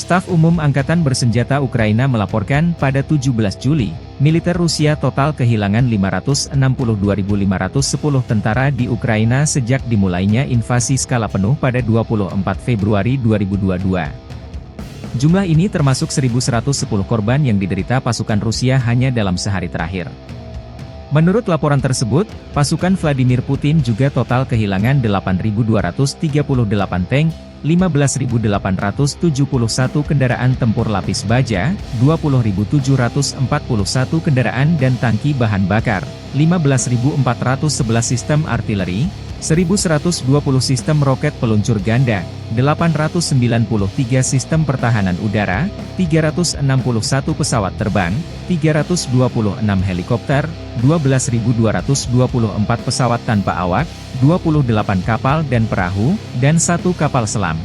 Staf Umum Angkatan Bersenjata Ukraina melaporkan pada 17 Juli, militer Rusia total kehilangan 562.510 tentara di Ukraina sejak dimulainya invasi skala penuh pada 24 Februari 2022. Jumlah ini termasuk 1.110 korban yang diderita pasukan Rusia hanya dalam sehari terakhir. Menurut laporan tersebut, pasukan Vladimir Putin juga total kehilangan 8.238 tank, 15.871 kendaraan tempur lapis baja, 20.741 kendaraan dan tangki bahan bakar, 15.411 sistem artileri, 1.120 sistem roket peluncur ganda, 893 sistem pertahanan udara, 361 pesawat terbang, 326 helikopter, 12.224 pesawat tanpa awak, 28 kapal dan perahu, dan 1 kapal selam.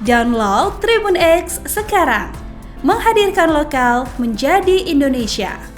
Download Tribun X sekarang, menghadirkan lokal menjadi Indonesia.